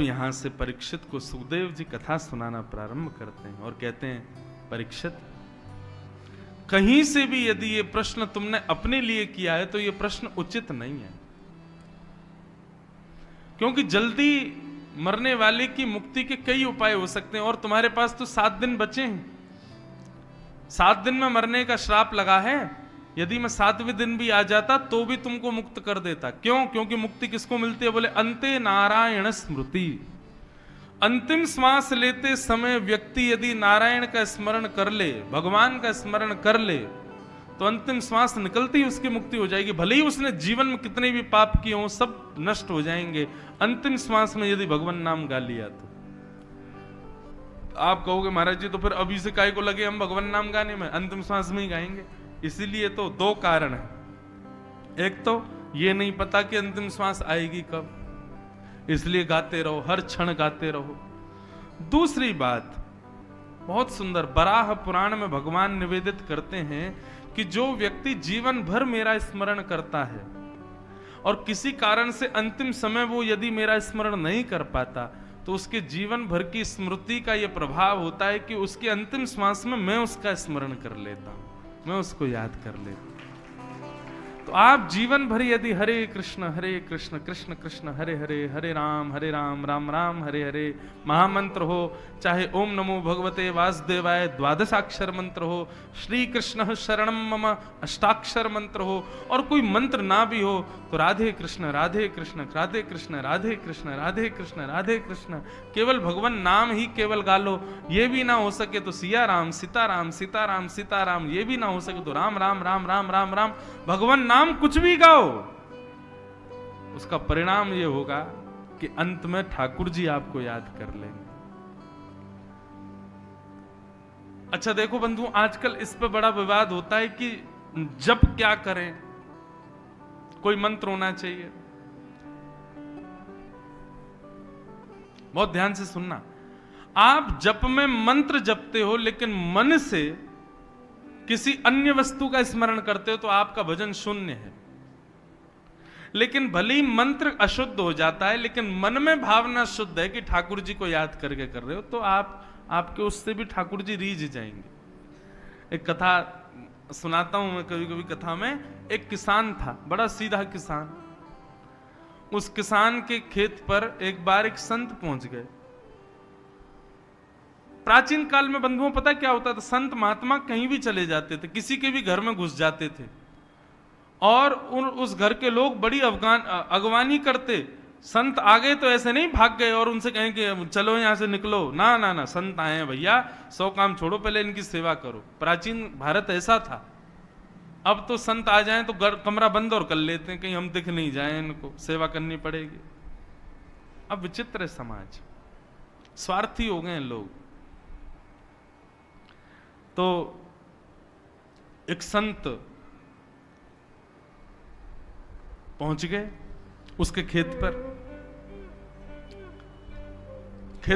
तो यहां से परीक्षित को सुखदेव जी कथा सुनाना प्रारंभ करते हैं और कहते हैं, परीक्षित, कहीं से भी यदि ये प्रश्न तुमने अपने लिए किया है तो ये प्रश्न उचित नहीं है, क्योंकि जल्दी मरने वाले की मुक्ति के कई उपाय हो सकते हैं और तुम्हारे पास तो 7 दिन बचे हैं। 7 दिन में मरने का श्राप लगा है, यदि मैं 7वें दिन भी आ जाता तो भी तुमको मुक्त कर देता। क्यों? क्योंकि मुक्ति किसको मिलती है? बोले अंते नारायण स्मृति। अंतिम श्वास लेते समय व्यक्ति यदि नारायण का स्मरण कर ले, भगवान का स्मरण कर ले, तो अंतिम श्वास निकलती ही उसकी मुक्ति हो जाएगी। भले ही उसने जीवन में कितने भी पाप किए हों, सब नष्ट हो जाएंगे अंतिम श्वास में यदि भगवान नाम गा लिया तो। आप कहोगे महाराज जी तो फिर अभी से काय को लगे हम भगवान नाम गाने में, अंतिम श्वास में ही गाएंगे। इसीलिए तो 2 कारण है। एक तो ये नहीं पता कि अंतिम श्वास आएगी कब, इसलिए गाते रहो, हर क्षण गाते रहो। दूसरी बात बहुत सुंदर, बराह पुराण में भगवान निवेदित करते हैं कि जो व्यक्ति जीवन भर मेरा स्मरण करता है और किसी कारण से अंतिम समय वो यदि मेरा स्मरण नहीं कर पाता, तो उसके जीवन भर की स्मृति का यह प्रभाव होता है कि उसके अंतिम श्वास में मैं उसका स्मरण कर लेता हूं, मैं उसको याद कर लेता हूं। तो आप जीवन भर यदि हरे कृष्ण कृष्ण कृष्ण हरे हरे, हरे राम राम राम हरे हरे महामंत्र हो, चाहे ओम नमो भगवते वासुदेवाय 12 मंत्र हो, श्री कृष्ण शरणम मम 8 मंत्र हो, और कोई मंत्र ना भी हो तो राधे कृष्ण राधे कृष्ण राधे कृष्ण राधे कृष्ण राधे कृष्ण राधे कृष्ण, केवल भगवान नाम ही केवल गा लो। ये भी ना हो सके तो सिया राम सीताराम सीताराम सीताराम, ये भी ना हो सके तो राम राम राम राम राम राम। भगवान नाम कुछ भी गाओ, उसका परिणाम ये होगा कि अंत में ठाकुर जी आपको याद कर लेंगे। अच्छा देखो बंधु, आजकल इस पे बड़ा विवाद होता है कि जप क्या करें, कोई मंत्र होना चाहिए। बहुत ध्यान से सुनना, आप जप में मंत्र जपते हो लेकिन मन से किसी अन्य वस्तु का स्मरण करते हो तो आपका भजन शून्य है। लेकिन भले ही मंत्र अशुद्ध हो जाता है लेकिन मन में भावना शुद्ध है कि ठाकुर जी को याद करके कर रहे हो, तो आपके उससे भी ठाकुर जी रीझ जाएंगे। एक कथा सुनाता हूं मैं कभी कभी कथा में। एक किसान था, बड़ा सीधा किसान। उस किसान के खेत पर एक बार एक संत पहुंच गए। प्राचीन काल में बंधुओं पता क्या होता था, संत महात्मा कहीं भी चले जाते थे, किसी के भी घर में घुस जाते थे और उस घर के लोग बड़ी अगवानी करते। संत आ गए तो ऐसे नहीं भाग गए और उनसे कहें कि चलो यहां से निकलो, ना ना ना, संत आए हैं भैया, 100 काम छोड़ो, पहले इनकी सेवा करो। प्राचीन भारत ऐसा था। अब तो संत आ जाएं तो कमरा बंद और कर लेते हैं, कहीं हम दिख नहीं जाए, इनको सेवा करनी पड़ेगी। अब विचित्र है समाज, स्वार्थी हो गए लोग। तो एक संत पहुंच गए उसके खेत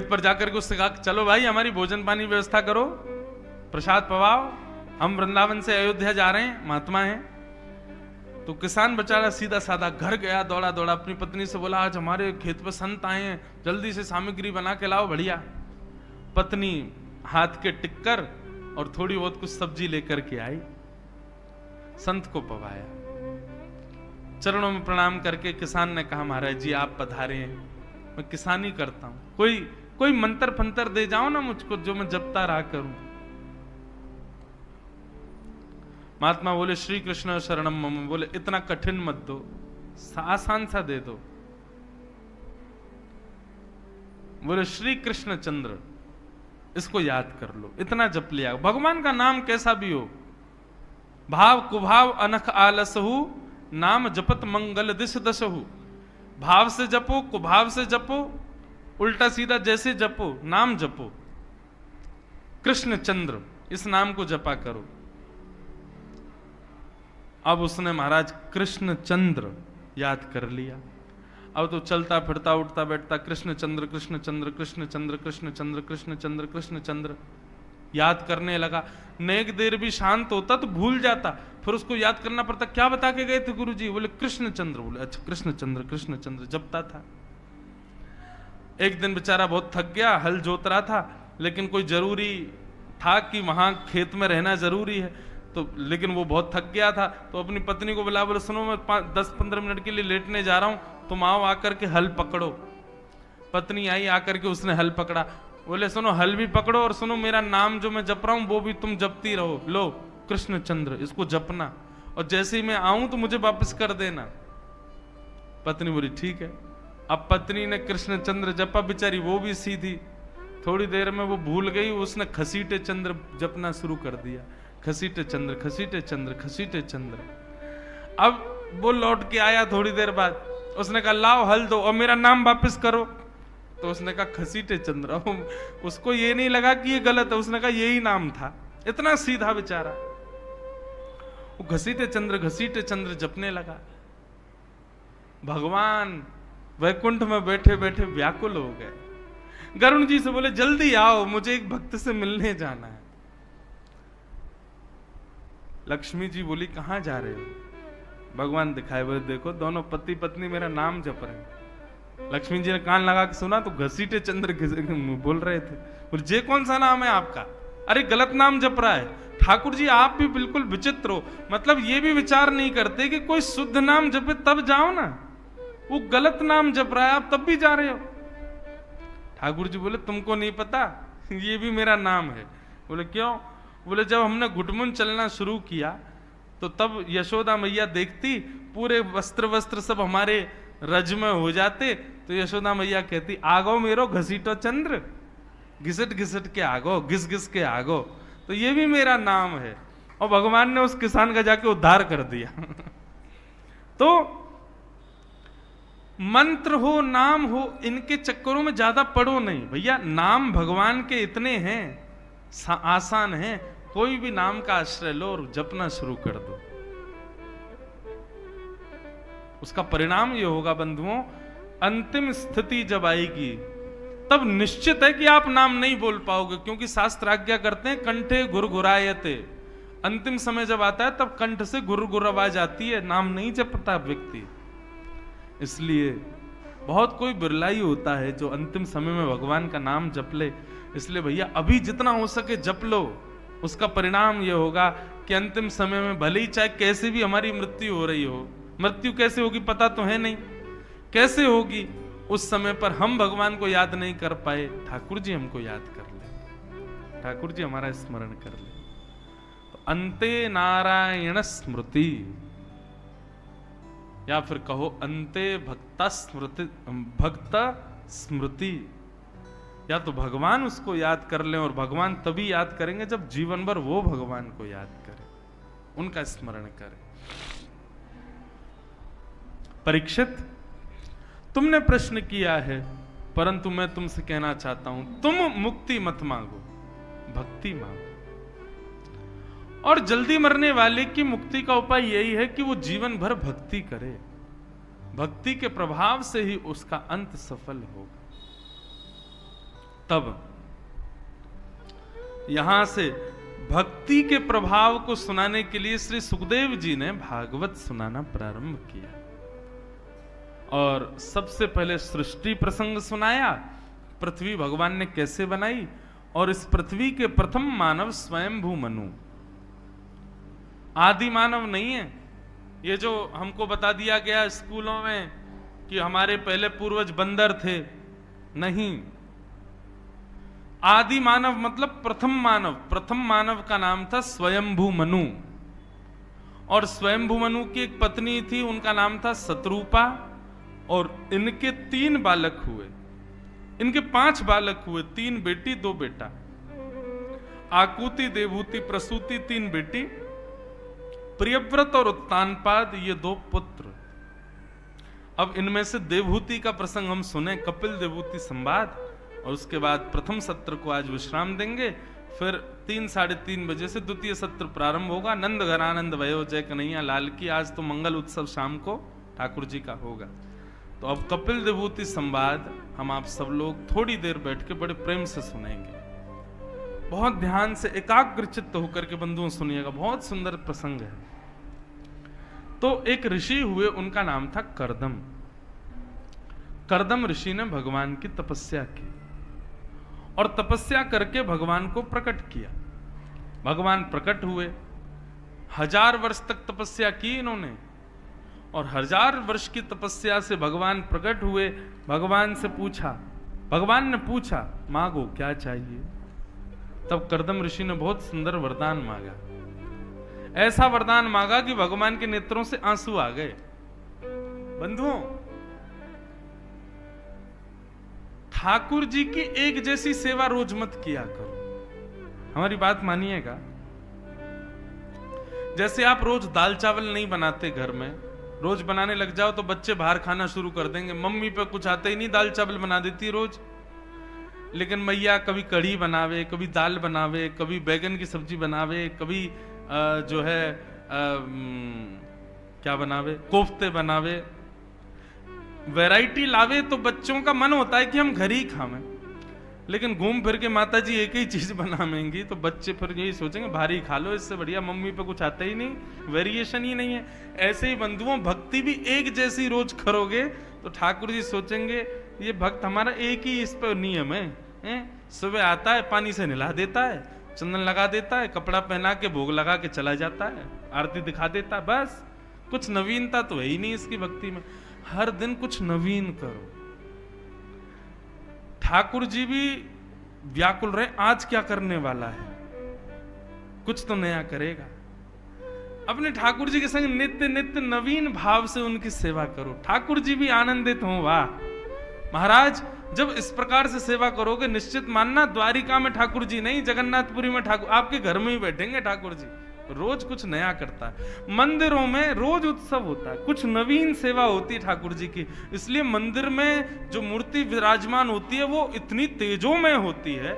पर जाकर के उससे कहा, चलो भाई हमारी भोजन पानी व्यवस्था करो, प्रसाद पवाओ, हम वृंदावन से अयोध्या जा रहे हैं, महात्मा हैं। तो किसान बेचारा सीधा साधा घर गया, दौड़ा दौड़ा अपनी पत्नी से बोला, आज हमारे खेत पर संत आए हैं, जल्दी से सामग्री बना के लाओ बढ़िया। पत्नी हाथ के टिक्कर और थोड़ी बहुत कुछ सब्जी लेकर के आई, संत को पवाया। चरणों में प्रणाम करके किसान ने कहा, महाराज जी आप पधारे हैं, मैं किसानी करता हूं, कोई मंत्र फंतर दे जाओ ना मुझको जो मैं जपता रहा करूं। महात्मा बोले, श्री कृष्ण शरणम मम। बोले इतना कठिन मत दो, आसान सा दे दो। बोले श्री कृष्ण चंद्र, इसको याद कर लो, इतना जप लिया। भगवान का नाम कैसा भी हो, भाव कुभाव अनख आलसहु, नाम जपत मंगल दिश दशहु। भाव से जपो, कुभाव से जपो, उल्टा सीधा जैसे जपो, नाम जपो। कृष्ण चंद्र, इस नाम को जपा करो। अब उसने महाराज कृष्ण चंद्र याद कर लिया। अब तो चलता फिरता उठता बैठता कृष्ण चंद्र कृष्ण चंद्र कृष्ण चंद्र कृष्ण चंद्र कृष्ण चंद्र कृष्ण चंद्र याद करने लगा। नेक देर भी शांत होता तो भूल जाता, फिर उसको याद करना पड़ता, क्या बता के गए थे गुरुजी? बोले कृष्ण चंद्र। बोले अच्छा कृष्ण चंद्र जपता था। एक दिन बेचारा बहुत थक गया, हल जोत रहा था, लेकिन कोई जरूरी था कि वहां खेत में रहना जरूरी है, तो लेकिन वो बहुत थक गया था, तो अपनी पत्नी को बुला, बोले सुनो मैं 10-15 मिनट के लिए लेटने जा रहा हूं, तुम आओ आकर के हल पकड़ो। पत्नी आई, आकर के उसने हल पकड़ा। बोले सुनो हल भी पकड़ो और सुनो मेरा नाम जो मैं जप रहा हूं वो भी तुम जपती रहो, लो कृष्णचंद्र, इसको जपना, और जैसे ही मैं आऊं तो मुझे वापस कर देना। पत्नी बोली ठीक है। अब पत्नी ने कृष्णचंद्र जपा, बेचारी वो भी सीधी, थोड़ी देर में वो भूल गई, उसने खसीटे चंद्र जपना शुरू कर दिया, खसीटे चंद्र खसीटे चंद्र खसीटे चंद्र। अब वो लौट के आया थोड़ी देर बाद, उसने कहा लाओ हल दो और मेरा नाम वापस करो, तो उसने कहा खसीटे चंद्र। उसको ये नहीं लगा कि ये गलत है, उसने कहा यही नाम था, इतना सीधा बेचारा। वो घसीटे चंद्र जपने लगा। भगवान वैकुंठ में बैठे बैठे व्याकुल हो गए, गरुण जी से बोले जल्दी आओ, मुझे एक भक्त से मिलने जाना है। लक्ष्मी जी बोली कहां जा रहे हो? भगवान दिखाए, बोले देखो दोनों पति पत्नी मेरा नाम जप रहे हैं। लक्ष्मी जी ने कान लगा के सुना तो घसीटे चंद्र बोल रहे थे। बोले जे कौन सा नाम है आपका? अरे गलत नाम जप रहा है। ठाकुर जी आप भी बिल्कुल विचित्र हो, मतलब ये भी विचार नहीं करते कि कोई शुद्ध नाम जपे तब जाओ ना, वो गलत नाम जप रहा है आप तब भी जा रहे हो। ठाकुर जी बोले तुमको नहीं पता ये भी मेरा नाम है। बोले क्यों? बोले जब हमने घुटमुन चलना शुरू किया तो तब यशोदा मैया देखती, पूरे वस्त्र सब हमारे रज में हो जाते, तो यशोदा मैया कहती आगो मेरो घसीटो चंद्र, घिसट घिसट के आगो, घिस घिस के आगो, तो ये भी मेरा नाम है। और भगवान ने उस किसान का जाके उद्धार कर दिया। तो मंत्र हो नाम हो इनके चक्करों में ज्यादा पड़ो नहीं भैया, नाम भगवान के इतने हैं, आसान है, कोई भी नाम का आश्रय लो और जपना शुरू कर दो। उसका परिणाम ये होगा बंधुओं, अंतिम स्थिति जब आएगी तब निश्चित है कि आप नाम नहीं बोल पाओगे, क्योंकि शास्त्र आज्ञा करते हैं कंठे गुरगुरायते। अंतिम समय जब आता है तब कंठ से गुरगुर आवाज आती है, नाम नहीं जपता व्यक्ति। इसलिए बहुत कोई बिरला ही होता है जो अंतिम समय में भगवान का नाम जप ले। इसलिए भैया अभी जितना हो सके जप लो, उसका परिणाम यह होगा कि अंतिम समय में भले ही चाहे कैसे भी हमारी मृत्यु हो रही हो, मृत्यु कैसे होगी पता तो है नहीं, कैसे होगी उस समय पर हम भगवान को याद नहीं कर पाए, ठाकुर जी हमको याद कर ले, ठाकुर जी हमारा स्मरण कर ले। तो अंते नारायण स्मृति, या फिर कहो अंते भक्त स्मृति, या तो भगवान उसको याद कर लें, और भगवान तभी याद करेंगे जब जीवन भर वो भगवान को याद करें, उनका स्मरण करें। परीक्षित तुमने प्रश्न किया है, परंतु मैं तुमसे कहना चाहता हूं तुम मुक्ति मत मांगो, भक्ति मांगो। और जल्दी मरने वाले की मुक्ति का उपाय यही है कि वो जीवन भर भक्ति करे, भक्ति के प्रभाव से ही उसका अंत सफल होगा। तब यहां से भक्ति के प्रभाव को सुनाने के लिए श्री सुखदेव जी ने भागवत सुनाना प्रारंभ किया, और सबसे पहले सृष्टि प्रसंग सुनाया, पृथ्वी भगवान ने कैसे बनाई, और इस पृथ्वी के प्रथम मानव स्वयंभू मनु, आदि मानव नहीं है। ये जो हमको बता दिया गया स्कूलों में कि हमारे पहले पूर्वज बंदर थे, नहीं, आदि मानव मतलब प्रथम मानव। प्रथम मानव का नाम था स्वयंभू मनु, और स्वयंभू मनु की एक पत्नी थी, उनका नाम था शतरूपा, और इनके 3 बालक हुए, इनके 5 बालक हुए, 3 बेटी 2 बेटा, आकुति देवहूति प्रसूति 3 बेटी, प्रियव्रत और उत्तानपाद ये 2 पुत्र। अब इनमें से देवहूति का प्रसंग हम सुने, कपिल देवहूति संवाद, और उसके बाद प्रथम सत्र को आज विश्राम देंगे, फिर 3-3:30 बजे से द्वितीय सत्र प्रारंभ होगा। नंद घरानंद भयो जय कन्हैया लाल की, आज तो मंगल उत्सव शाम को ठाकुर जी का होगा। तो अब कपिल देवहूति संवाद हम आप सब लोग थोड़ी देर बैठ के बड़े प्रेम से सुनेंगे, बहुत ध्यान से एकाग्रचित्त होकर के बंधुओं सुनिएगा, बहुत सुंदर प्रसंग है। तो एक ऋषि हुए, उनका नाम था कर्दम। कर्दम ऋषि ने भगवान की तपस्या की और तपस्या करके भगवान को प्रकट किया। भगवान प्रकट हुए, 1000 वर्ष तक तपस्या की इन्होंने, और 1000 वर्ष की तपस्या से भगवान प्रकट हुए। भगवान ने पूछा मांगो क्या चाहिए। तब कर्दम ऋषि ने बहुत सुंदर वरदान मांगा, ऐसा वरदान मांगा कि भगवान के नेत्रों से आंसू आ गए। बंधुओं, ठाकुर जी की एक जैसी सेवा रोज मत किया करो, हमारी बात मानिएगा। जैसे आप रोज दाल चावल नहीं बनाते घर में, रोज बनाने लग जाओ तो बच्चे बाहर खाना शुरू कर देंगे। मम्मी पे कुछ आता ही नहीं, दाल चावल बना देती रोज। लेकिन मैया कभी कढ़ी बनावे, कभी दाल बनावे, कभी बैगन की सब्जी बनावे, कभी जो है क्या बनावे, कोफ्ते बनावे, वैरायटी लावे, तो बच्चों का मन होता है कि हम घर ही खावें। लेकिन घूम फिर के माता जी एक ही चीज बनावेंगी तो बच्चे फिर यही सोचेंगे भारी खा लो, इससे बढ़िया मम्मी पे कुछ आता ही नहीं, वेरिएशन ही नहीं है। ऐसे ही बंधुओं, भक्ति भी एक जैसी रोज करोगे तो ठाकुर जी सोचेंगे ये भक्त हमारा एक ही इस पर नियम है। सुबह आता है, पानी से नहला देता है, चंदन लगा देता है, कपड़ा पहना के भोग लगा के चला जाता है, आरती दिखा देता है, बस। कुछ नवीनता तो है ही नहीं इसकी भक्ति में। हर दिन कुछ नवीन करो। ठाकुर जी भी व्याकुल रहे, आज क्या करने वाला है, कुछ तो नया करेगा। अपने ठाकुर जी के संग नित्य नित्य नवीन भाव से उनकी सेवा करो, ठाकुर जी भी आनंदित हो। वाह महाराज, जब इस प्रकार से सेवा करोगे निश्चित मानना द्वारिका में ठाकुर जी नहीं, जगन्नाथपुरी में ठाकुर, आपके घर में ही बैठेंगे ठाकुर जी। रोज कुछ नया करता है। मंदिरों में रोज उत्सव होता है, कुछ नवीन सेवा होती है ठाकुर जी की। इसलिए मंदिर में जो मूर्ति विराजमान होती है वो इतनी तेजोमय होती है,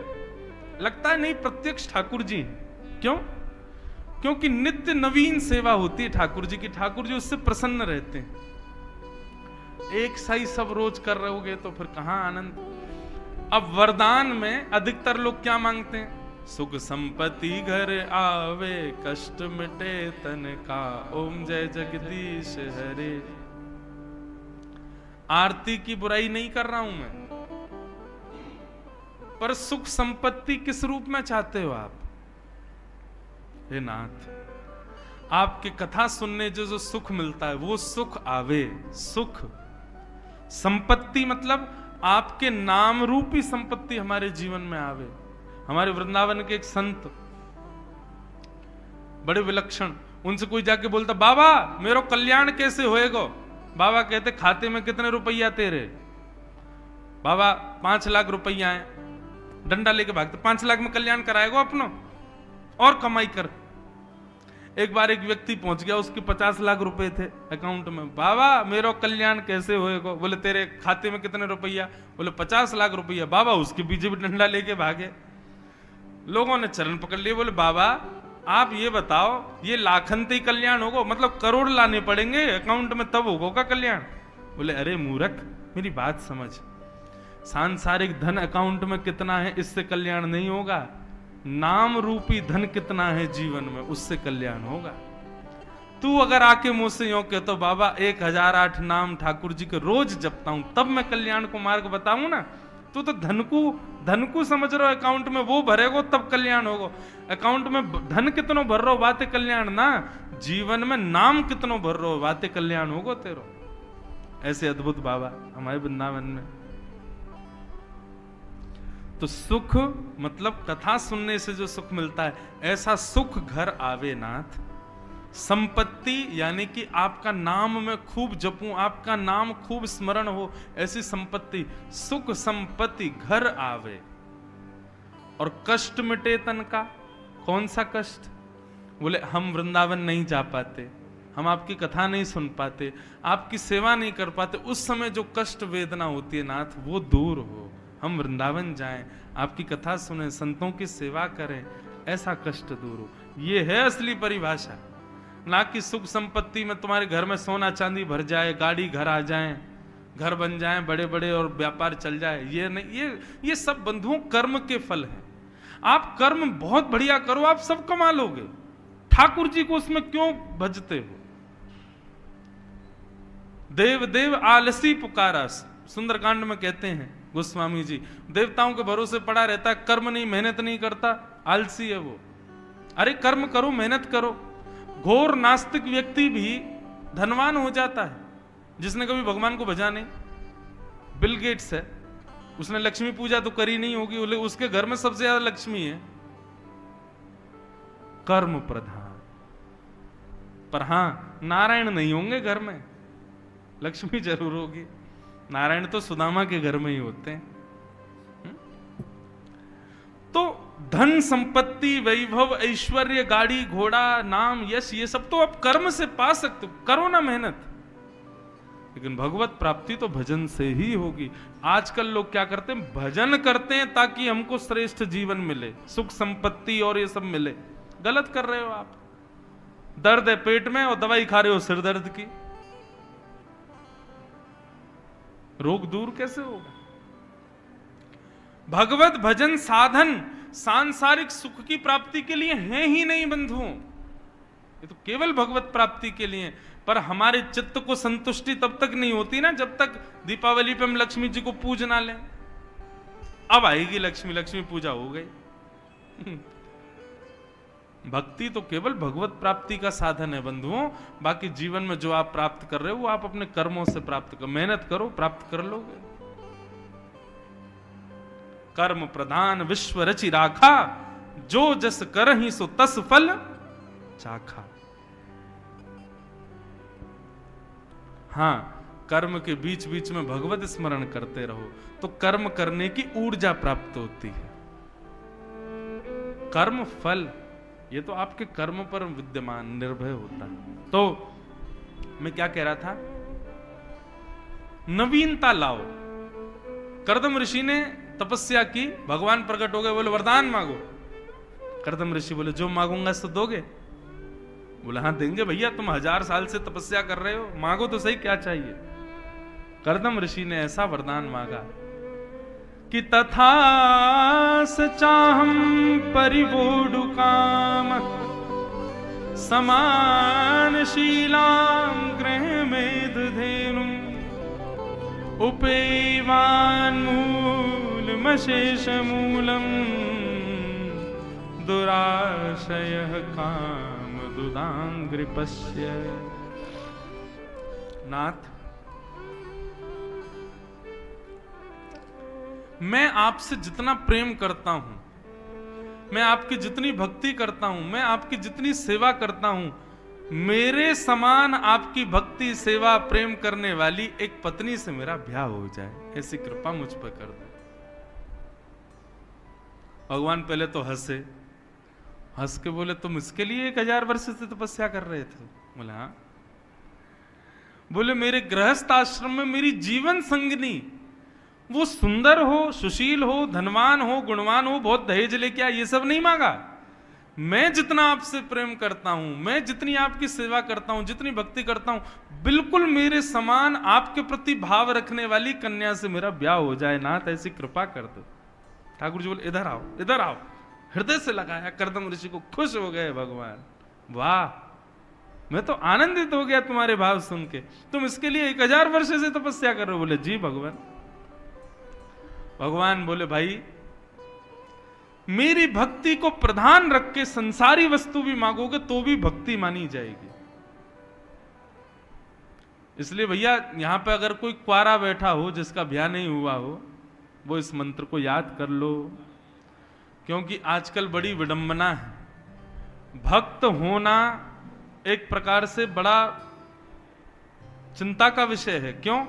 लगता है नहीं प्रत्यक्ष ठाकुर जी। क्यों? क्योंकि नित्य नवीन सेवा होती है ठाकुर जी की, ठाकुर जी उससे प्रसन्न रहते हैं। एक सही सब रोज कर रहोगे तो फिर कहां आनंद। अब वरदान में अधिकतर लोग क्या मांगते हैं? सुख संपत्ति घर आवे, कष्ट मिटे तन का, ओम जय जगदीश हरे। आरती की बुराई नहीं कर रहा हूं मैं, पर सुख संपत्ति किस रूप में चाहते हो आप? हे नाथ, आपके कथा सुनने जो सुख मिलता है वो सुख आवे। सुख संपत्ति मतलब आपके नाम रूपी संपत्ति हमारे जीवन में आवे। हमारे वृंदावन के एक संत बड़े विलक्षण, उनसे कोई जाके बोलता बाबा मेरो कल्याण कैसे होएगा? बाबा कहते खाते में कितने रुपया तेरे? बाबा 5 लाख रुपया है। डंडा लेके भागते, 5 लाख में कल्याण कराएगा अपनो, और कमाई कर। एक बार एक व्यक्ति पहुंच गया, उसके 50 लाख रुपए थे अकाउंट में। बाबा मेरो कल्याण कैसे होएगा? बोले तेरे खाते में कितने रुपया? बोले 50 लाख रुपया। बाबा उसके पीछे भी डंडा लेके भागे। लोगों ने चरण पकड़ लिए, बोले बाबा आप ये बताओ, ये लाखंते ही कल्याण होगा? मतलब करोड़ लाने पड़ेंगे अकाउंट में तब होगा कल्याण? बोले अरे मूर्ख, मेरी बात समझ, सांसारिक धन अकाउंट में कितना है इससे कल्याण नहीं होगा, नाम रूपी धन कितना है जीवन में उससे कल्याण होगा। तू अगर आके मुझसे यूं कहतो बाबा 1008 नाम ठाकुर जी के रोज जपता हूं तब मैं कल्याण को मार्ग बताऊं ना, तू तो धन को समझ रहा अकाउंट में वो भरेगो तब कल्याण होगा। अकाउंट में धन कितनो भर रहो बातें कल्याण ना, जीवन में नाम कितनो भर रहो बातें कल्याण होगो तेरो। ऐसे अद्भुत बाबा हमारे वृंदावन में। तो सुख मतलब कथा सुनने से जो सुख मिलता है, ऐसा सुख घर आवे नाथ। संपत्ति यानी कि आपका नाम में खूब जपूं, आपका नाम खूब स्मरण हो, ऐसी संपत्ति। सुख संपत्ति घर आवे। और कष्ट मिटे तन का। कौन सा कष्ट? बोले हम वृंदावन नहीं जा पाते, हम आपकी कथा नहीं सुन पाते, आपकी सेवा नहीं कर पाते, उस समय जो कष्ट वेदना होती है नाथ वो दूर हो, हम वृंदावन जाएं, आपकी कथा सुने, संतों की सेवा करें, ऐसा कष्ट दूर हो। ये है असली परिभाषा, ना कि सुख संपत्ति में तुम्हारे घर में सोना चांदी भर जाए, गाड़ी घर आ जाए, घर बन जाए बड़े बड़े और व्यापार चल जाए। ये नहीं, ये सब बंधुओं कर्म के फल हैं। आप कर्म बहुत बढ़िया करो, आप सब कमा लोगे। ठाकुर जी को उसमें क्यों भजते हो? देव देव आलसी पुकारा, सुंदरकांड में कहते हैं गोस्वामी जी, देवताओं के भरोसे पड़ा रहता है, कर्म नहीं, मेहनत नहीं करता, आलसी है वो। अरे कर्म करो, मेहनत करो। घोर नास्तिक व्यक्ति भी धनवान हो जाता है, जिसने कभी भगवान को भजा नहीं। बिल गेट्स है, उसने लक्ष्मी पूजा तो करी नहीं होगी, उसके घर में सबसे ज्यादा लक्ष्मी है। कर्म प्रधान। पर हां, नारायण नहीं होंगे घर में, लक्ष्मी जरूर होगी। नारायण तो सुदामा के घर में ही होते हैं। तो धन, संपत्ति, वैभव, ऐश्वर्य, गाड़ी, घोड़ा, नाम, यश, ये सब तो आप कर्म से पा सकते हो, करो ना मेहनत। लेकिन भगवत प्राप्ति तो भजन से ही होगी। आजकल लोग क्या करते हैं, भजन करते हैं ताकि हमको श्रेष्ठ जीवन मिले, सुख संपत्ति और ये सब मिले। गलत कर रहे हो आप। दर्द है पेट में और दवाई खा रहे हो सिर दर्द की, रोग दूर कैसे होगा? भगवत भजन साधन सांसारिक सुख की प्राप्ति के लिए है ही नहीं बंधुओं, ये तो केवल भगवत प्राप्ति के लिए। पर हमारे चित्त को संतुष्टि तब तक नहीं होती ना जब तक दीपावली पे हम लक्ष्मी जी को पूज ना लें। अब आएगी लक्ष्मी, लक्ष्मी पूजा हो गई। भक्ति तो केवल भगवत प्राप्ति का साधन है बंधुओं। बाकी जीवन में जो आप प्राप्त कर रहे हो वो आप अपने कर्मों से प्राप्त करो, मेहनत करो, प्राप्त कर लोगे। कर्म प्रधान विश्व रचि राखा, जो जस करहि सो तस फल चाखा। हां, कर्म के बीच बीच में भगवत स्मरण करते रहो तो कर्म करने की ऊर्जा प्राप्त होती है। कर्म फल ये तो आपके कर्म पर विद्यमान निर्भय होता है। तो मैं क्या कह रहा था, नवीनता लाओ। कर्दम ऋषि ने तपस्या की, भगवान प्रकट हो गए, बोले वरदान मांगो। कर्दम ऋषि बोले जो मांगूंगा सो दोगे? बोले हाँ देंगे भैया, तुम 1000 साल से तपस्या कर रहे हो, मांगो तो सही क्या चाहिए। कर्दम ऋषि ने ऐसा वरदान मांगा कि तथास चाहम परिवोडु काम, समान शीलाम गृह में दुधेनु, उपेवान मूल मशेष मूलम, दुराशय काम दुदांग्रिपस्य। नाथ, मैं आपसे जितना प्रेम करता हूं, मैं आपकी जितनी भक्ति करता हूं, मैं आपकी जितनी सेवा करता हूं, मेरे समान आपकी भक्ति, सेवा, प्रेम करने वाली एक पत्नी से मेरा ब्याह हो जाए, ऐसी कृपा मुझ पर कर दो। भगवान पहले तो हंसे, हंस के बोले तुम इसके लिए 1000 वर्ष से तपस्या कर रहे थे? बोले हाँ। बोले मेरे गृहस्थ आश्रम में मेरी जीवन संगिनी, वो सुंदर हो, सुशील हो, धनवान हो, गुणवान हो, बहुत दहेज लेके आए, ये सब नहीं मांगा। मैं जितना आपसे प्रेम करता हूं, मैं जितनी आपकी सेवा करता हूं, जितनी भक्ति करता हूं, बिल्कुल मेरे समान आपके प्रति भाव रखने वाली कन्या से मेरा ब्याह हो जाए। नाथ ऐसी कृपा कर दो। ठाकुर जी बोले इधर आओ, इधर आओ। हृदय से लगाया, कर्दम ऋषि को खुश हो गए भगवान। वाह, मैं तो आनंदित हो गया तुम्हारे भाव सुन के। तुम इसके लिए 1000 वर्ष से तपस्या कर रहे हो? बोले जी भगवान। भगवान बोले भाई, मेरी भक्ति को प्रधान रख के संसारी वस्तु भी मांगोगे तो भी भक्ति मानी जाएगी। इसलिए भैया यहां पे अगर कोई क्वारा बैठा हो जिसका ब्याह नहीं हुआ हो, वो इस मंत्र को याद कर लो, क्योंकि आजकल बड़ी विडंबना है। भक्त होना एक प्रकार से बड़ा चिंता का विषय है। क्यों?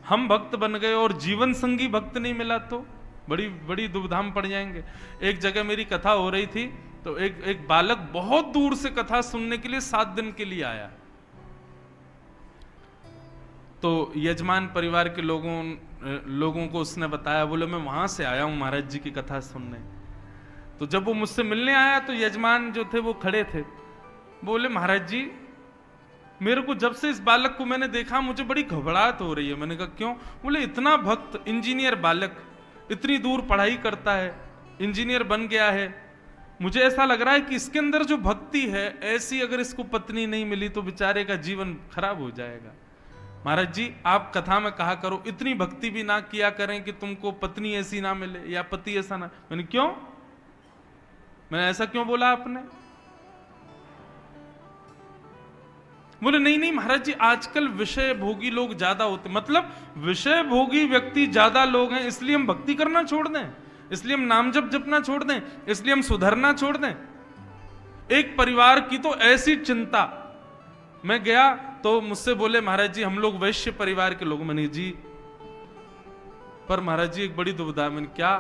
हम भक्त बन गए और जीवन संगी भक्त नहीं मिला तो बड़ी बड़ी दुविधा में पड़ जाएंगे। एक जगह मेरी कथा हो रही थी तो एक बालक बहुत दूर से कथा सुनने के लिए 7 दिन के लिए आया। तो यजमान परिवार के लोगों को उसने बताया, बोले मैं वहां से आया हूं महाराज जी की कथा सुनने। तो जब वो मुझसे मिलने आया तो यजमान जो थे वो खड़े थे। बोले महाराज जी, मेरे को जब से इस बालक को मैंने देखा मुझे बड़ी घबराहट हो रही है। मैंने कहा क्यों? बोले इतना भक्त, इंजीनियर बालक, इतनी दूर पढ़ाई करता है, इंजीनियर बन गया है, मुझे ऐसा लग रहा है कि इसके अंदर जो भक्ति है, ऐसी अगर इसको पत्नी नहीं मिली तो बेचारे का जीवन खराब हो जाएगा। महाराज जी आप कथा में कहा करो इतनी भक्ति भी ना किया करें कि तुमको पत्नी ऐसी ना मिले या पति ऐसा ना। मैंने क्यों, मैंने ऐसा क्यों बोला आपने? बोले नहीं नहीं महाराज जी आजकल विषय भोगी लोग ज्यादा होते, मतलब विषय भोगी व्यक्ति ज्यादा लोग हैं इसलिए हम भक्ति करना छोड़ दें, इसलिए हम नाम जप जपना छोड़ दें, इसलिए हम सुधरना छोड़ दें। एक परिवार की तो ऐसी चिंता, मैं गया तो मुझसे बोले महाराज जी हम लोग वैश्य परिवार के लोग। मैंने जी पर महाराज जी एक बड़ी दुविधा। मैंने क्या?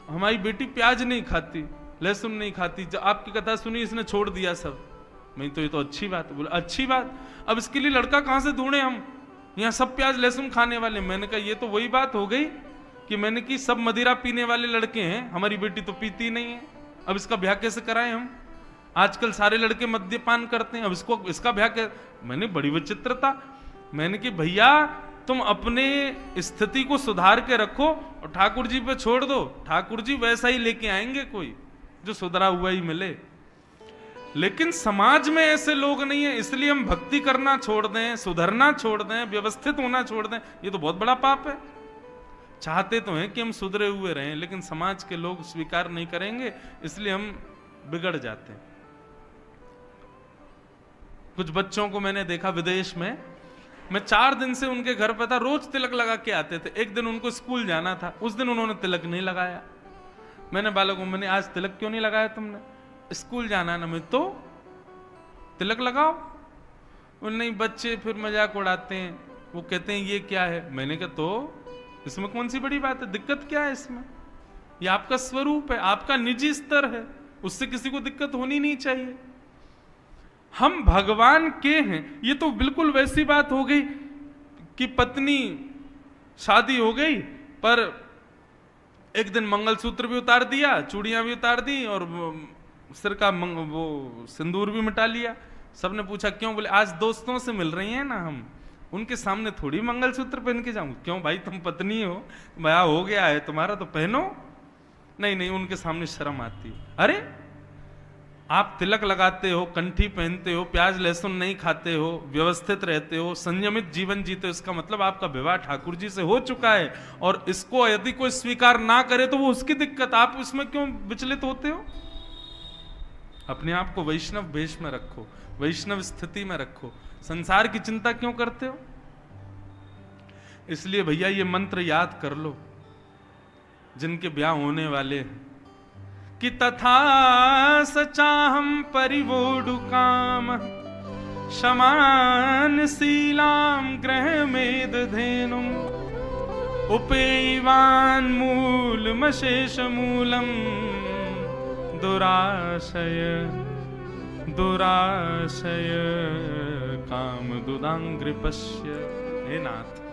हमारी बेटी प्याज नहीं खाती, लहसुन नहीं खाती, जब आपकी कथा सुनी इसने छोड़ दिया सब। मैं तो ये तो अच्छी बात है। बोले अच्छी बात, अब इसके लिए लड़का कहां से ढूंढे हम, यहाँ सब प्याज लहसुन खाने वाले। मैंने कहा ये तो वही बात हो गई कि मैंने कि सब मदिरा पीने वाले लड़के हैं, हमारी बेटी तो पीती नहीं है, अब इसका ब्याह कैसे कराएं हम? आजकल सारे लड़के मद्यपान करते हैं, अब इसका ब्याह कैसे? मैंने बड़ी विचित्रता। मैंने कि भैया तुम अपने स्थिति को सुधार के रखो और ठाकुर जी पे छोड़ दो, ठाकुर जी वैसा ही लेके आएंगे कोई जो सुधरा हुआ ही मिले। लेकिन समाज में ऐसे लोग नहीं है, इसलिए हम भक्ति करना छोड़ दें, सुधरना छोड़ दें, व्यवस्थित होना छोड़ दें, ये तो बहुत बड़ा पाप है। चाहते तो हैं कि हम सुधरे हुए रहें, लेकिन समाज के लोग स्वीकार नहीं करेंगे, इसलिए हम बिगड़ जाते हैं। कुछ बच्चों को मैंने देखा विदेश में, मैं 4 दिन से उनके घर पे था, रोज तिलक लगा के आते थे। एक दिन उनको स्कूल जाना था, उस दिन उन्होंने तिलक नहीं लगाया। मैंने बालकों को, मैंने आज तिलक क्यों नहीं लगाया तुमने? स्कूल जाना ना। मैं तो तिलक लगाओ। वो नहीं, बच्चे फिर मजाक उड़ाते हैं, वो कहते हैं ये क्या है। मैंने कहा तो इसमें कौन सी बड़ी बात है, दिक्कत क्या है इसमें? ये आपका स्वरूप है, आपका निजी स्तर है, उससे किसी को दिक्कत होनी नहीं चाहिए। हम भगवान के हैं। ये तो बिल्कुल वैसी बात हो गई कि पत्नी शादी हो गई पर एक दिन मंगलसूत्र भी उतार दिया, चूड़ियां भी उतार दी और सिर का वो सिंदूर भी मिटा लिया। सबने पूछा क्यों? बोले आज दोस्तों से मिल रही हैं ना हम, उनके सामने थोड़ी मंगलसूत्र पहन के जाऊं। क्यों भाई, तुम पत्नी हो, ब्याह हो गया है तुम्हारा तो पहनो। नहीं नहीं, उनके सामने शर्म आती। अरे आप तिलक लगाते हो, कंठी पहनते हो, प्याज लहसुन नहीं खाते हो, व्यवस्थित रहते हो, संयमित जीवन जीते हो, इसका मतलब आपका विवाह ठाकुर जी से हो चुका है। और इसको यदि कोई स्वीकार ना करे तो वो उसकी दिक्कत, आप उसमें क्यों विचलित होते हो? अपने आप को वैष्णव भेष में रखो, वैष्णव स्थिति में रखो, संसार की चिंता क्यों करते हो? इसलिए भैया ये मंत्र याद कर लो जिनके ब्याह होने वाले हैं कि तथा सचाहम परिवोडु काम शमान शीलाम ग्रह मेद धेनुम उपेवान मूल मशेष मूलम दुराशय दुराशय काम दुदांग्रिपश्य। हे नाथ,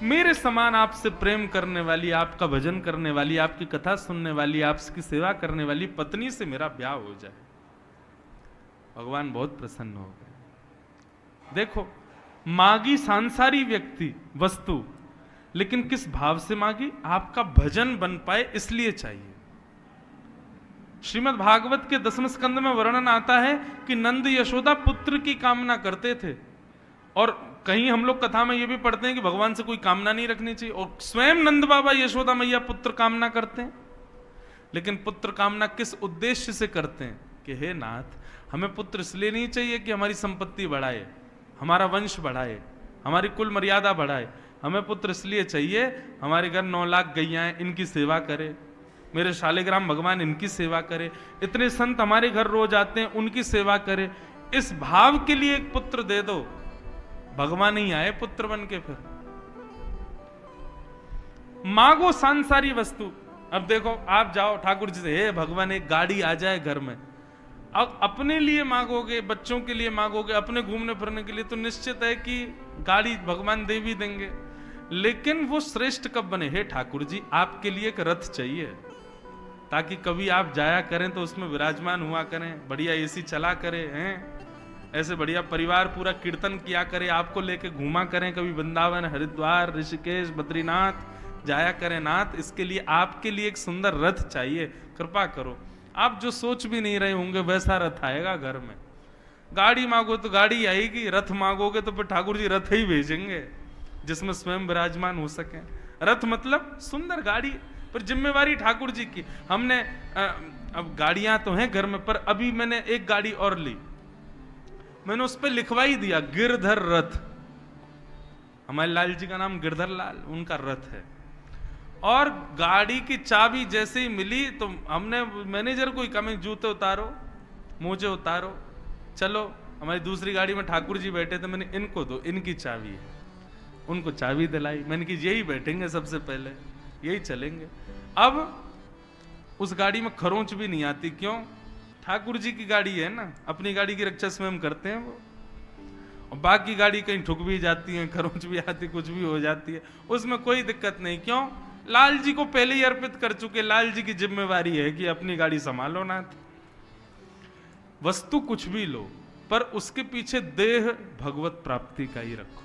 मेरे समान आपसे प्रेम करने वाली, आपका भजन करने वाली, आपकी कथा सुनने वाली, आपकी सेवा करने वाली पत्नी से मेरा ब्याह हो जाए। भगवान बहुत प्रसन्न हो गए। देखो, मांगी सांसारी व्यक्ति वस्तु, लेकिन किस भाव से मांगी? आपका भजन बन पाए इसलिए चाहिए। श्रीमद् भागवत के 10वें स्कंद में वर्णन आता है कि नंद यशोदा पुत्र की कामना करते थे, और कहीं हम लोग कथा में ये भी पढ़ते हैं कि भगवान से कोई कामना नहीं रखनी चाहिए, और स्वयं नंद बाबा यशोदा मैया पुत्र कामना करते हैं। लेकिन पुत्र कामना किस उद्देश्य से करते हैं? कि हे नाथ, हमें पुत्र इसलिए नहीं चाहिए कि हमारी संपत्ति बढ़ाए, हमारा वंश बढ़ाए, हमारी कुल मर्यादा बढ़ाए। हमें पुत्र इसलिए चाहिए हमारे घर 9 लाख गैया हैं, इनकी सेवा करे, मेरे शालिग्राम भगवान इनकी सेवा करे, इतने संत हमारे घर रोज आते हैं उनकी सेवा करे। इस भाव के लिए एक पुत्र दे दो, भगवान ही आए पुत्र बन के। फिर मांगो सांसारी वस्तु। अब देखो, आप जाओ ठाकुर जी से, हे भगवान एक गाड़ी आ जाए घर में। अब अपने लिए मांगोगे, बच्चों के लिए मांगोगे, अपने घूमने फिरने के लिए, तो निश्चित है कि गाड़ी भगवान दे भी देंगे। लेकिन वो श्रेष्ठ कब बने? हे ठाकुर जी, आपके लिए एक रथ चाहिए, ताकि कभी आप जाया करें तो उसमें विराजमान हुआ करें, बढ़िया एसी चला करे, हैं ऐसे बढ़िया परिवार पूरा कीर्तन किया करे, आपको लेके घूमा करें, कभी वृंदावन, हरिद्वार, ऋषिकेश, बद्रीनाथ जाया करें। नाथ, इसके लिए आपके लिए एक सुंदर रथ चाहिए, कृपा करो। आप जो सोच भी नहीं रहे होंगे वैसा रथ आएगा घर में। गाड़ी मांगो तो गाड़ी आएगी, रथ मांगोगे तो फिर ठाकुर जी रथ ही भेजेंगे जिसमें स्वयं विराजमान हो सके। रथ मतलब सुंदर गाड़ी, पर जिम्मेवारी ठाकुर जी की। हमने अब गाड़ियां तो हैं घर में, पर अभी मैंने एक गाड़ी और ली, मैंने उस पर लिखवाई दिया गिरधर रथ। हमारे लाल जी का नाम गिरधर लाल, उनका रथ है। और गाड़ी की चाबी जैसे ही मिली तो हमने मैनेजर को ही कहा जूते उतारो, मोजे उतारो, चलो। हमारी दूसरी गाड़ी में ठाकुर जी बैठे थे, मैंने इनको दो, इनकी चाबी है। उनको चाबी दिलाई, मैंने कि यही बैठेंगे सबसे पहले, यही चलेंगे। अब उस गाड़ी में खरोंच भी नहीं आती। क्यों? ठाकुर जी की गाड़ी है ना, अपनी गाड़ी की रक्षा स्वयं करते हैं वो। और बाकी गाड़ी कहीं ठुक भी जाती है, खरोंच भी आती, कुछ भी हो जाती है, उसमें कोई दिक्कत नहीं। क्यों? लाल जी को पहले ही अर्पित कर चुके। लाल जी की जिम्मेवारी है कि अपनी गाड़ी संभालो नाथ। वस्तु कुछ भी लो, पर उसके पीछे देह भगवत प्राप्ति का ही रखो।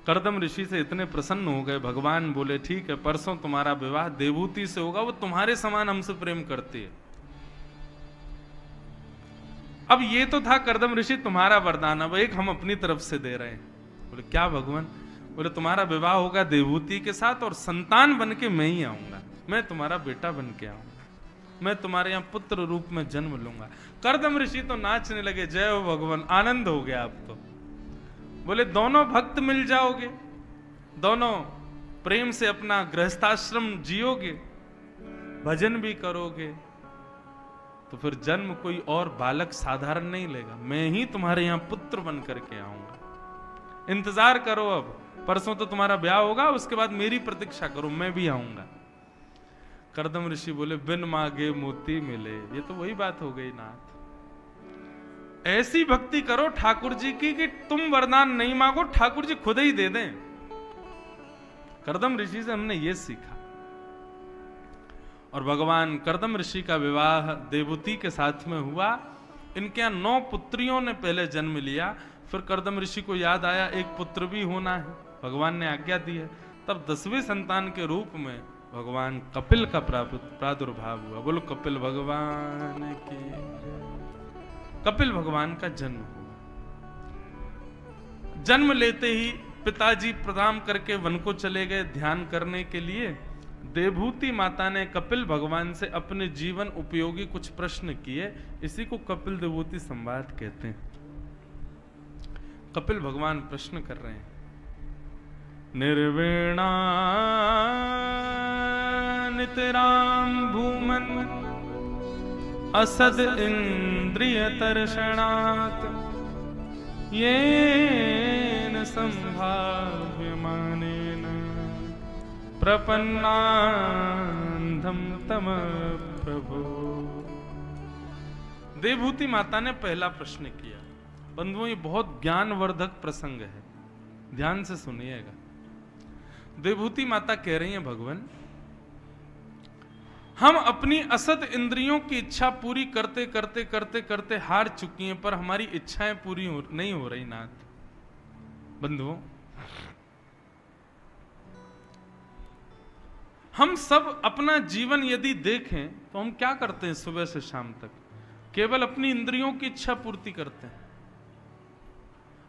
कर्दम ऋषि से इतने प्रसन्न हो गए, भगवान बोले ठीक है, परसों तुम्हारा विवाह देवहूति से होगा, वो तुम्हारे समान हमसे प्रेम करती है। अब ये तो था कर्दम ऋषि तुम्हारा वरदान, अब एक हम अपनी तरफ से दे रहे हैं। बोले क्या भगवान? बोले तुम्हारा विवाह होगा देवहूति के साथ, और संतान बन के मैं ही आऊंगा, मैं तुम्हारा बेटा बन के आऊंगा, मैं तुम्हारे यहां पुत्र रूप में जन्म लूंगा। कर्दम ऋषि तो नाचने लगे, जय हो भगवान, आनंद हो गया अब तो। बोले दोनों भक्त मिल जाओगे, दोनों प्रेम से अपना गृहस्थाश्रम जियोगे, भजन भी करोगे, तो फिर जन्म कोई और बालक साधारण नहीं लेगा, मैं ही तुम्हारे यहां पुत्र बन करके आऊंगा। इंतजार करो, अब परसों तो तुम्हारा ब्याह होगा, उसके बाद मेरी प्रतीक्षा करो, मैं भी आऊंगा। कर्दम ऋषि बोले बिन मांगे मोती मिले, ये तो वही बात हो गई नाथ। ऐसी भक्ति करो ठाकुर जी की कि तुम वरदान नहीं मांगो, ठाकुर जी खुद ही दे दें। कर्दम ऋषि से हमने ये सीखा। और भगवान कर्दम ऋषि का विवाह देवहूति के साथ में हुआ। इनके यहां 9 पुत्रियों ने पहले जन्म लिया, फिर कर्दम ऋषि को याद आया एक पुत्र भी होना है, भगवान ने आज्ञा दी है। तब 10वें संतान के रूप में भगवान कपिल का प्रादुर्भाव हुआ। बोलो कपिल भगवान की। कपिल भगवान का जन्म हुआ। जन्म लेते ही पिताजी प्रणाम करके वन को चले गए ध्यान करने के लिए। देवहूति माता ने कपिल भगवान से अपने जीवन उपयोगी कुछ प्रश्न किए, इसी को कपिल देवहूति संवाद कहते हैं। कपिल भगवान प्रश्न कर रहे हैं, निर्वीणा नितराम भूमन असद इंद्रिय तर्षणात् येन संभाव्यमानेन प्रपन्नान्धं तम प्रभो। देवहूति माता ने पहला प्रश्न किया। बंधुओं, ये बहुत ज्ञानवर्धक प्रसंग है, ध्यान से सुनिएगा। देवहूति माता कह रही हैं, भगवान हम अपनी असद इंद्रियों की इच्छा पूरी करते करते करते करते हार चुकी हैं, पर हमारी इच्छाएं पूरी नहीं हो रही नाथ। बंधुओं, हम सब अपना जीवन यदि देखें तो हम क्या करते हैं? सुबह से शाम तक केवल अपनी इंद्रियों की इच्छा पूर्ति करते हैं।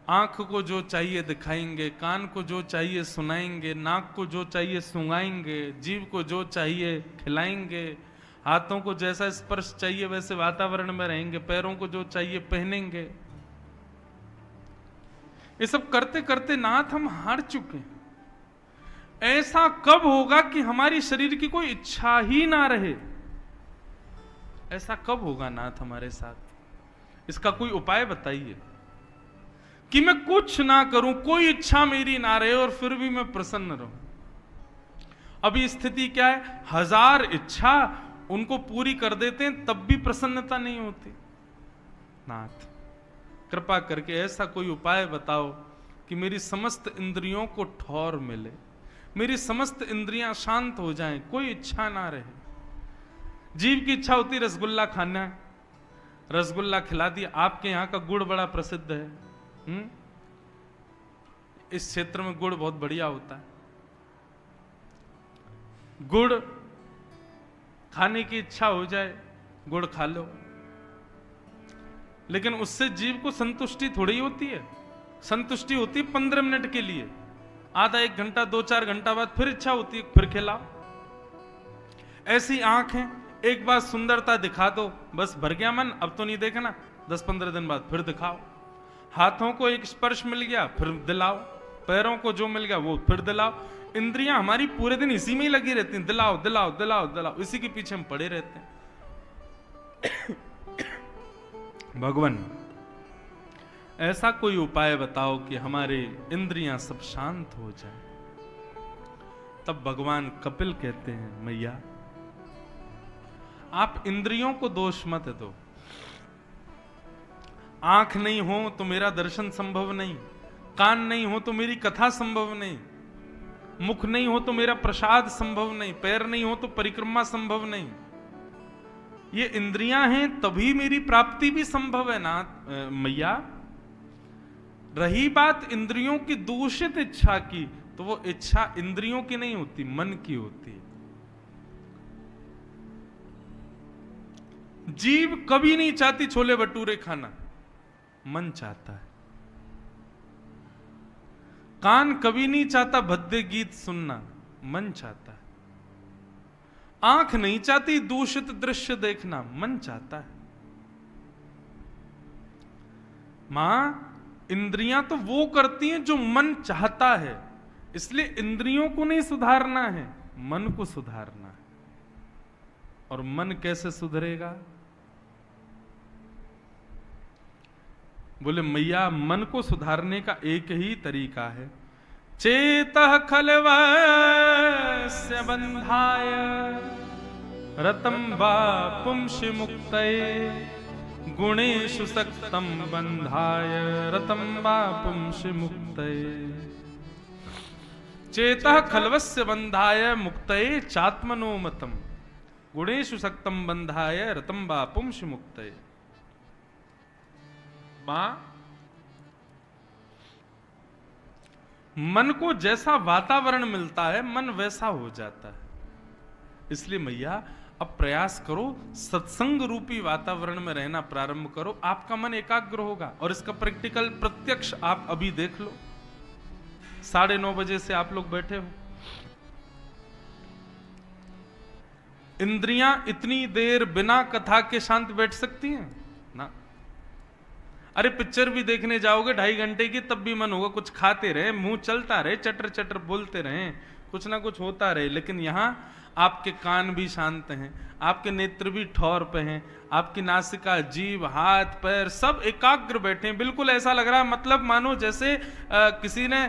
आंख को जो चाहिए दिखाएंगे, कान को जो चाहिए सुनाएंगे, नाक को जो चाहिए सूंघाएंगे, जीभ को जो चाहिए खिलाएंगे, हाथों को जैसा स्पर्श चाहिए वैसे वातावरण में रहेंगे, पैरों को जो चाहिए पहनेंगे। ये सब करते करते नाथ हम हार चुके हैं। ऐसा कब होगा कि हमारी शरीर की कोई इच्छा ही ना रहे? ऐसा कब होगा नाथ हमारे साथ? इसका कोई उपाय बताइए कि मैं कुछ ना करूं, कोई इच्छा मेरी ना रहे और फिर भी मैं प्रसन्न रहूं। अभी स्थिति क्या है? 1000 इच्छा उनको पूरी कर देते हैं, तब भी प्रसन्नता नहीं होती। नाथ कृपा करके ऐसा कोई उपाय बताओ कि मेरी समस्त इंद्रियों को ठौर मिले, मेरी समस्त इंद्रियां शांत हो जाएं, कोई इच्छा ना रहे। जीव की इच्छा होती रसगुल्ला खाना है, रसगुल्ला खिला दिया। आपके यहां का गुड़ बड़ा प्रसिद्ध है, इस क्षेत्र में गुड़ बहुत बढ़िया होता है। गुड़ खाने की इच्छा हो जाए, गुड़ खा लो। लेकिन उससे जीव को संतुष्टि थोड़ी होती है। संतुष्टि होती है 15 मिनट के लिए, आधा 1 घंटा 2-4 घंटा बाद फिर इच्छा होती है फिर खिलाओ। ऐसी आंख है, एक बार सुंदरता दिखा दो बस भर गया मन, अब तो नहीं देखना, 10-15 दिन बाद फिर दिखाओ। हाथों को एक स्पर्श मिल गया फिर दिलाओ, पैरों को जो मिल गया वो फिर दिलाओ। इंद्रियां हमारी पूरे दिन इसी में ही लगी रहती हैं, दिलाओ दिलाओ दिलाओ दिलाओ, इसी के पीछे हम पड़े रहते हैं। भगवान ऐसा कोई उपाय बताओ कि हमारे इंद्रियां सब शांत हो जाए। तब भगवान कपिल कहते हैं, मैया आप इंद्रियों को दोष मत दो। आंख नहीं हो तो मेरा दर्शन संभव नहीं, कान नहीं हो तो मेरी कथा संभव नहीं, मुख नहीं हो तो मेरा प्रसाद संभव नहीं, पैर नहीं हो तो परिक्रमा संभव नहीं। ये इंद्रियां हैं तभी मेरी प्राप्ति भी संभव है ना मैया। रही बात इंद्रियों की दूषित इच्छा की, तो वो इच्छा इंद्रियों की नहीं होती, मन की होती है। जीव कभी नहीं चाहती छोले भटूरे खाना, मन चाहता है। कान कभी नहीं चाहता भद्दे गीत सुनना, मन चाहता है। आंख नहीं चाहती दूषित दृश्य देखना, मन चाहता है। मां, इंद्रियां तो वो करती हैं जो मन चाहता है, इसलिए इंद्रियों को नहीं सुधारना है, मन को सुधारना है। और मन कैसे सुधरेगा? बोले मैया मन को सुधारने का एक ही तरीका है, चेतः खलवस्य बंधाय रतं वा पुंसि मुक्तये गुणेषु सक्तं बंधाय रतं वा पुंसि मुक्तये। चेतः खलवस्य बंधाय मुक्तये चात्मनो मतम् गुणेषु सक्तं बंधाय रतं वा पुंसि मुक्तये। मन को जैसा वातावरण मिलता है मन वैसा हो जाता है। इसलिए मैया अब प्रयास करो, सत्संग रूपी वातावरण में रहना प्रारंभ करो, आपका मन एकाग्र होगा। और इसका प्रैक्टिकल प्रत्यक्ष आप अभी देख लो। 9:30 बजे से आप लोग बैठे हो, इंद्रियां इतनी देर बिना कथा के शांत बैठ सकती हैं ना? अरे पिक्चर भी देखने जाओगे 2.5 घंटे की, तब भी मन होगा कुछ खाते रहे, मुंह चलता रहे, चटर चटर बोलते रहे, कुछ ना कुछ होता रहे। लेकिन यहां आपके कान भी शांत हैं, आपके नेत्र भी ठौर पे हैं, आपकी नासिका, जीभ, हाथ, पैर सब एकाग्र बैठे हैं। बिल्कुल ऐसा लग रहा है मतलब मानो जैसे किसी ने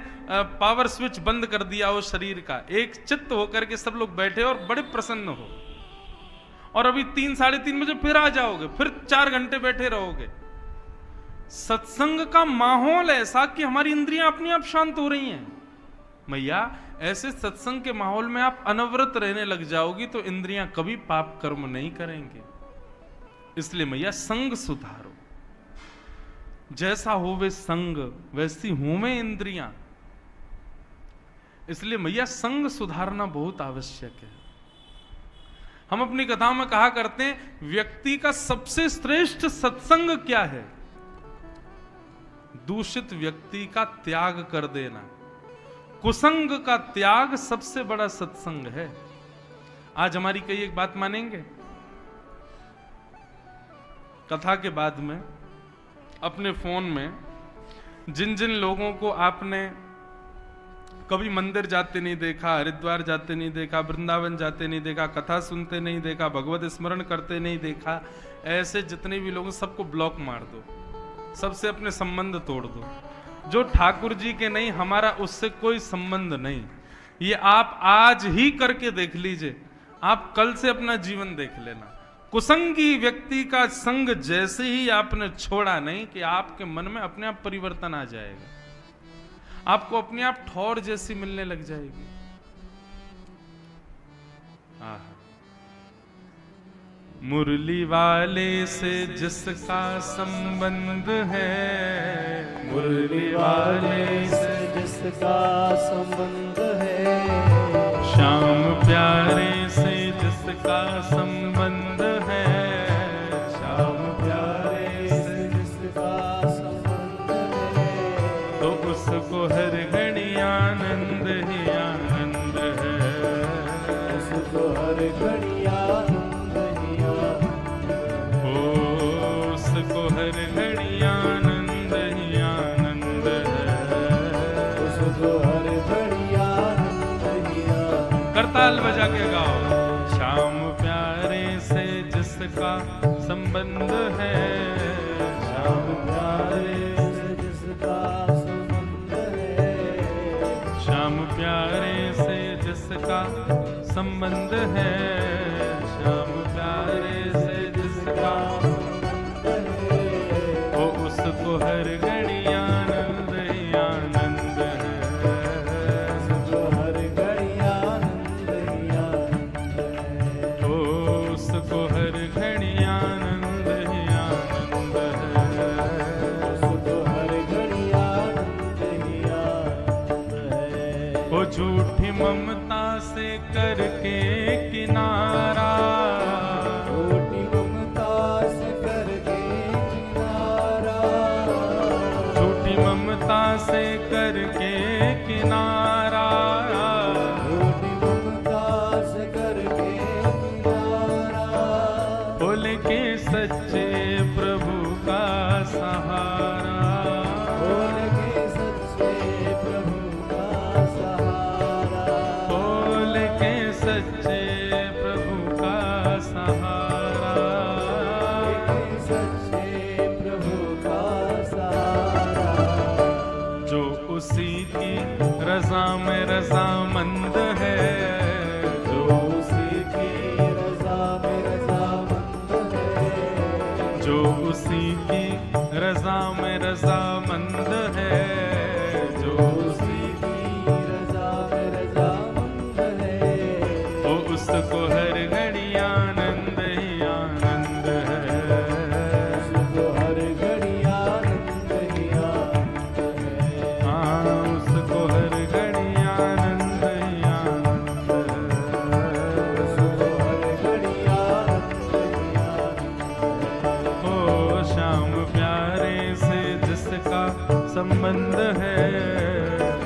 पावर स्विच बंद कर दिया हो शरीर का, एक चित्त होकर के सब लोग बैठे और बड़े प्रसन्न हो। और अभी 3-3:30 बजे फिर आ जाओगे, फिर 4 घंटे बैठे रहोगे। सत्संग का माहौल ऐसा कि हमारी इंद्रियां अपने आप शांत हो रही हैं। मैया ऐसे सत्संग के माहौल में आप अनवरत रहने लग जाओगी तो इंद्रियां कभी पाप कर्म नहीं करेंगे। इसलिए मैया संग सुधारो, जैसा हो वे संग वैसी हो में इंद्रियां। इसलिए मैया संग सुधारना बहुत आवश्यक है। हम अपनी कथाओं में कहा करते हैं व्यक्ति का सबसे श्रेष्ठ सत्संग क्या है? दूषित व्यक्ति का त्याग कर देना। कुसंग का त्याग सबसे बड़ा सत्संग है। आज हमारी कई एक बात मानेंगे? कथा के बाद में अपने फोन में जिन जिन लोगों को आपने कभी मंदिर जाते नहीं देखा, हरिद्वार जाते नहीं देखा, वृंदावन जाते नहीं देखा, कथा सुनते नहीं देखा, भगवत स्मरण करते नहीं देखा, ऐसे जितने भी लोग सबको ब्लॉक मार दो, सबसे अपने संबंध तोड़ दो। जो ठाकुर जी के नहीं, हमारा उससे कोई संबंध नहीं। ये आप आज ही करके देख लीजिए, आप कल से अपना जीवन देख लेना। कुसंगी व्यक्ति का संग जैसे ही आपने छोड़ा नहीं कि आपके मन में अपने आप परिवर्तन आ जाएगा, आपको अपने आप ठौर जैसी मिलने लग जाएगी। मुरली वाले से जिसका संबंध है, मुरली वाले से जिसका संबंध है, श्याम प्यारे से जिसका संबंध है, श्याम प्यारे से जिसका उसको हर घड़ी आनंद ही आनंद है। उसको हर घड़ी आनंद ही आनंद है। उसको हर घड़ी आनंद ही आनंद है। करताल बजा के गाओ। श्याम प्यारे से जिसका संबंध है, श्याम प्यारे से जिसका संबंध है, श्याम प्यारे से जिसका संबंध है, श्याम प्यारे से जिसका संबंध है, वो उसको हर घड़ी आनंद ही आनंद है। उसको हर घड़ी आनंद ही आनंद है। वो उसको हर घड़ी आनंद ही आनंद है। उसको हर घड़ी आनंद ही आनंद है। वो झूठी ममता से करके किनारा, छोटी ममता से करके किनारा, झूठी ममता से करके किनारा, छोटी ममता से करके किनारा, बोले के सच्चे प्रभु का सहारा, बोल के सच्चे प्रभु का सहारा, बोल के सच्चे प्रभु का सहारा। सच्चे प्रभु का सहारा, जो उसी की रजा में रजामंद है, जो उसी की रजा में रजामंद है, जो उसी की रजा में रजामंद है, जो उसी की रजा में रजामंद है, वो उसको हर घड़ी आनंद ही आनंद है। उसको हर घड़ी आनंद ही आनंद है। हाँ, उसको हर घड़ी आनंद ही आनंद है। उसको हर घड़ी आनंद ही आनंद है। ओ श्याम प्यारे से जिसका संबंध है,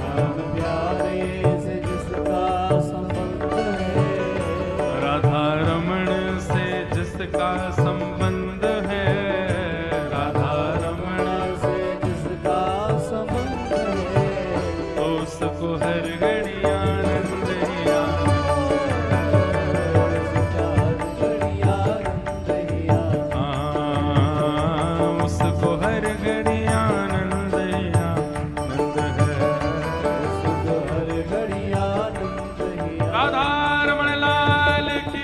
राम प्यारे से जिसका संबंध है, राधा रमण से जिसका संबंध है, राधा रमण से जिसका संबंध है, उसको हर घड़ी आनंद ही आनंद उसका हर घड़ी आनंद ही आनंद है। हाँ, उसको हर घड़ी आनंद ही आनंद है। उसको हर घड़ी आनंद ही आनंद राधा रमण लाल की।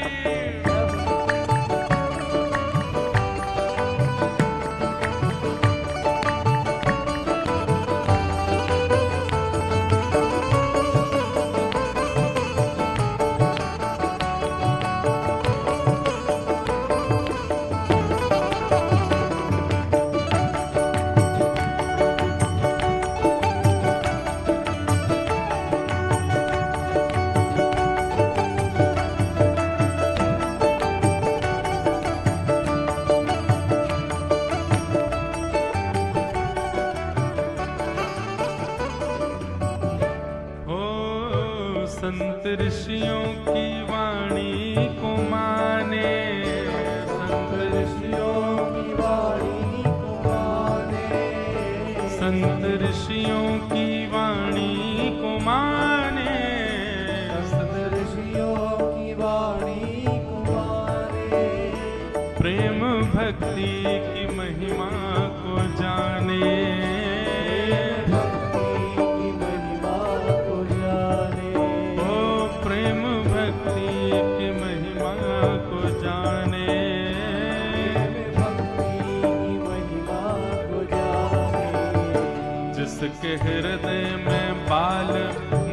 हो संत ऋषियों की वाणी को माने, संत ऋषियों की वाणी को माने, संत ऋषियों की वाणी को माने, संत ऋषियों की वाणी को माने, प्रेम भक्ति की महिमा को जाने, भक्ति की महिमा को जाने, ओ प्रेम भक्ति की महिमा को जाने, भक्ति की महिमा को जाने, जिसके हृदय में बाल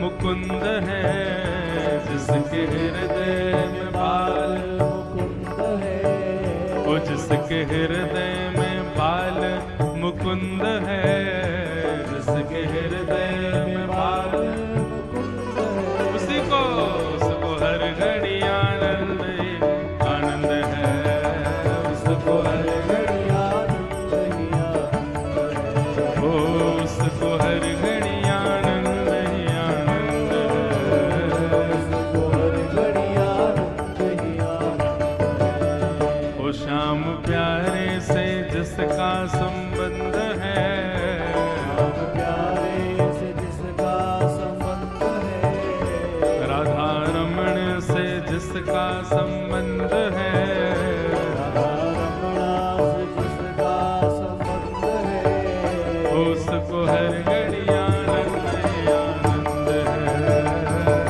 मुकुंद है, जिसके हृदय में बाल, मुकुंद है, ओ जिसके हृदय में बाल मुकुंद है, जिसके हृदय में बाल, मुकुंद है, उसी को उसको हर घड़ी आनंद ही आनंद है, उसको हर घड़ी आनंद ही आनंद है। ओ उसको हर घड़ी आनंद ही आनंद है। उसको हर घड़ी आनंद जिसका संबंध है, राधा रमणा से जिसका संबंध है, उसको हर घड़ी आनंद ही आनंद है।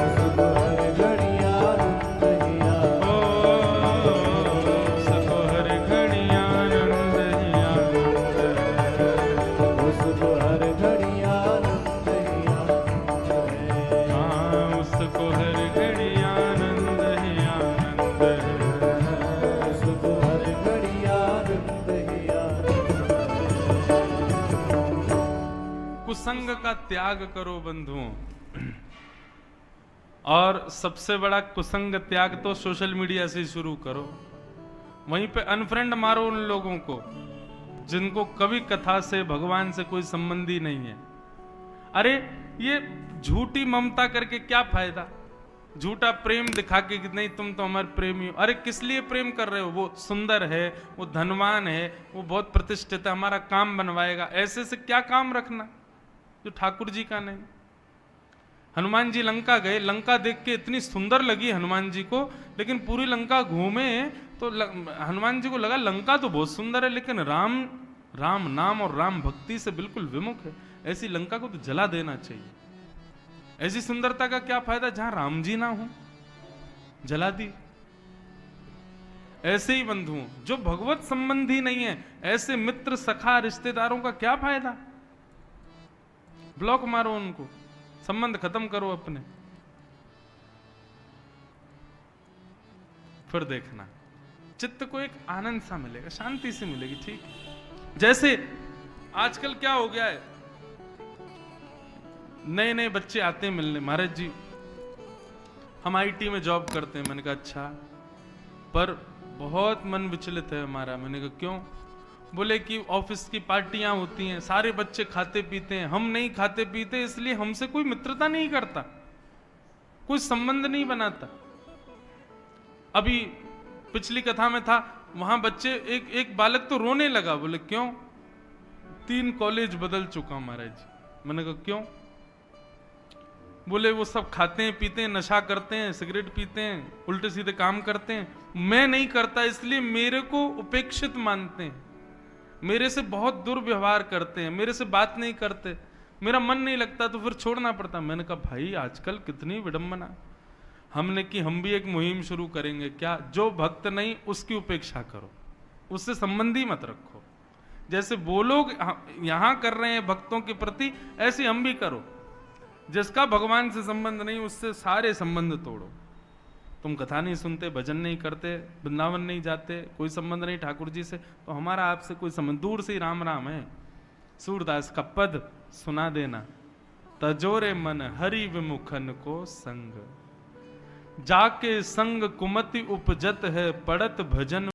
उसको हर घड़ी आनंद ही आनंद, उसको हर घड़ी आनंद ही आनंद है। उसको हर घड़ी आनंद ही आनंद है। हाँ, उसको हर घड़ी आनंद ही आनंद है। उसको हर घड़ी आनंद ही आनंद है। कुसंग का त्याग करो बंधुओं। और सबसे बड़ा कुसंग त्याग तो सोशल मीडिया से ही शुरू करो। वहीं पे अनफ्रेंड मारो उन लोगों को जिनको कभी कथा से भगवान से कोई संबंध ही नहीं है। अरे ये झूठी ममता करके क्या फायदा, झूठा प्रेम दिखा के कि नहीं तुम तो हमारे प्रेमी हो। अरे किस लिए प्रेम कर रहे हो? वो सुंदर है, वो धनवान है, वो बहुत प्रतिष्ठित है, हमारा काम बनवाएगा। ऐसे से क्या काम रखना जो ठाकुर जी का नहीं। हनुमान जी लंका गए, लंका देख के इतनी सुंदर लगी हनुमान जी को, लेकिन पूरी लंका घूमे तो हनुमान जी को लगा लंका तो बहुत सुंदर है, लेकिन राम नाम और राम भक्ति से बिल्कुल विमुख है। ऐसी लंका को तो जला देना चाहिए। ऐसी सुंदरता का क्या फायदा जहां राम जी ना हो, जला दी। ऐसे ही बंधुओं जो भगवत संबंधी नहीं है, ऐसे मित्र सखा रिश्तेदारों का क्या फायदा? ब्लॉक मारो उनको, संबंध खत्म करो अपने। फिर देखना चित्त को एक आनंद सा मिलेगा, शांति से मिलेगी। ठीक जैसे आजकल क्या हो गया है, नए नए बच्चे आते हैं मिलने, महाराज जी हम आईटी में जॉब करते हैं। मैंने कहा अच्छा, पर बहुत मन विचलित है हमारा। मैंने कहा क्यों? बोले कि ऑफिस की पार्टियां होती हैं, सारे बच्चे खाते पीते हैं, हम नहीं खाते पीते, इसलिए हमसे कोई मित्रता नहीं करता, कोई संबंध नहीं बनाता। अभी पिछली कथा में था, वहां बच्चे एक बालक तो रोने लगा। बोले क्यों? 3 कॉलेज बदल चुका महाराज जी। मैंने कहा क्यों? बोले वो सब खाते हैं पीते हैं, नशा करते हैं, सिगरेट पीते हैं, उल्टे सीधे काम करते हैं, मैं नहीं करता, इसलिए मेरे को उपेक्षित मानते हैं, मेरे से बहुत दुर्व्यवहार करते हैं, मेरे से बात नहीं करते, मेरा मन नहीं लगता, तो फिर छोड़ना पड़ता। मैंने कहा भाई आजकल कितनी विडंबना। हमने कि हम भी एक मुहिम शुरू करेंगे। क्या? जो भक्त नहीं उसकी उपेक्षा करो, उससे संबंधी मत रखो। जैसे वो लोग यहां कर रहे हैं भक्तों के प्रति, ऐसे हम भी करो। जिसका भगवान से संबंध नहीं उससे सारे संबंध तोड़ो। तुम कथा नहीं सुनते, भजन नहीं करते, वृंदावन नहीं जाते, कोई संबंध नहीं ठाकुर जी से, तो हमारा आपसे कोई संबंध, दूर से ही राम राम है। सूरदास का पद सुना देना, तजोरे मन हरि विमुखन को संग, जाके संग कुमति उपजत है, पड़त भजन